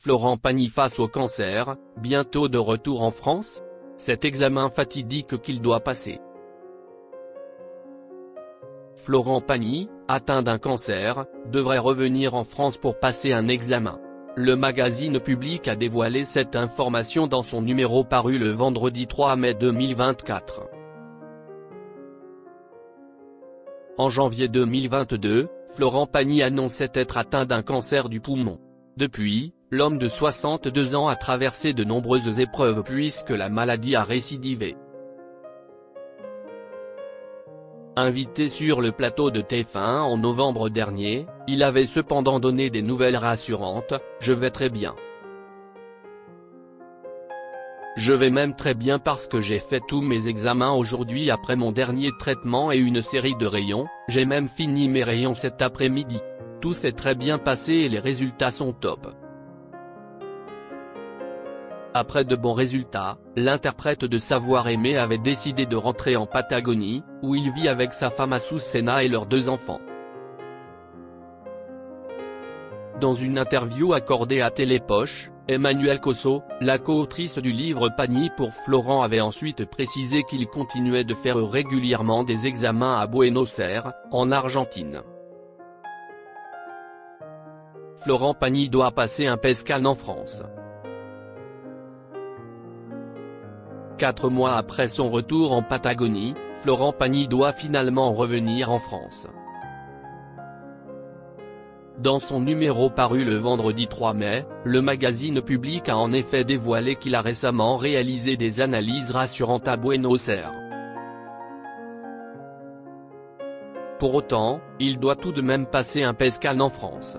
Florent Pagny face au cancer, bientôt de retour en France? Cet examen fatidique qu'il doit passer. Florent Pagny, atteint d'un cancer, devrait revenir en France pour passer un examen. Le magazine Public a dévoilé cette information dans son numéro paru le vendredi 3 mai 2024. En janvier 2022, Florent Pagny annonçait être atteint d'un cancer du poumon. Depuis, l'homme de 62 ans a traversé de nombreuses épreuves puisque la maladie a récidivé. Invité sur le plateau de TF1 en novembre dernier, il avait cependant donné des nouvelles rassurantes: « Je vais très bien. Je vais même très bien parce que j'ai fait tous mes examens aujourd'hui après mon dernier traitement et une série de rayons, j'ai même fini mes rayons cet après-midi. Tout s'est très bien passé et les résultats sont top. » Après de bons résultats, l'interprète de Savoir aimer avait décidé de rentrer en Patagonie, où il vit avec sa femme Azucena et leurs 2 enfants. Dans une interview accordée à Télépoche, Emmanuelle Cosso, la co-autrice du livre Pagny pour Florent, avait ensuite précisé qu'il continuait de faire régulièrement des examens à Buenos Aires, en Argentine. Florent Pagny doit passer un PET scan en France. 4 mois après son retour en Patagonie, Florent Pagny doit finalement revenir en France. Dans son numéro paru le vendredi 3 mai, le magazine Public a en effet dévoilé qu'il a récemment réalisé des analyses rassurantes à Buenos Aires. Pour autant, il doit tout de même passer un PET scan en France.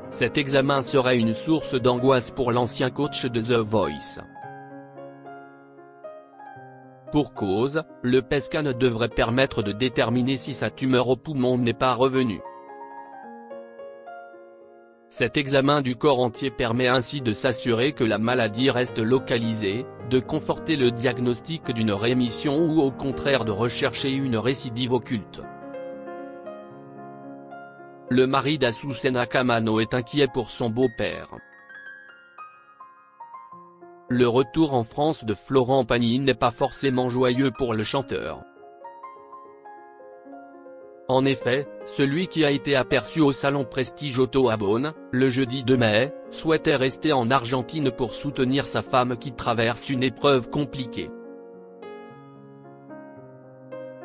Cet examen serait une source d'angoisse pour l'ancien coach de The Voice. Pour cause, le PET scan devrait permettre de déterminer si sa tumeur au poumon n'est pas revenue. Cet examen du corps entier permet ainsi de s'assurer que la maladie reste localisée, de conforter le diagnostic d'une rémission ou au contraire de rechercher une récidive occulte. Le mari d'Azucena Camano est inquiet pour son beau-père. Le retour en France de Florent Pagny n'est pas forcément joyeux pour le chanteur. En effet, celui qui a été aperçu au salon Prestige Auto à Beaune, le jeudi 2 mai, souhaitait rester en Argentine pour soutenir sa femme qui traverse une épreuve compliquée.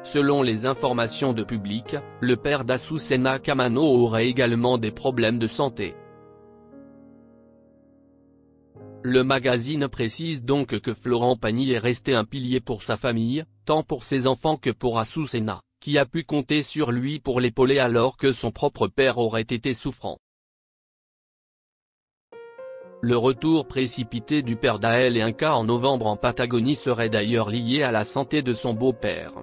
Selon les informations de Public, le père d'Azucena Camano aurait également des problèmes de santé. Le magazine précise donc que Florent Pagny est resté un pilier pour sa famille, tant pour ses enfants que pour Azucena, qui a pu compter sur lui pour l'épauler alors que son propre père aurait été souffrant. Le retour précipité du père d'Ael et un cas en novembre en Patagonie serait d'ailleurs lié à la santé de son beau-père.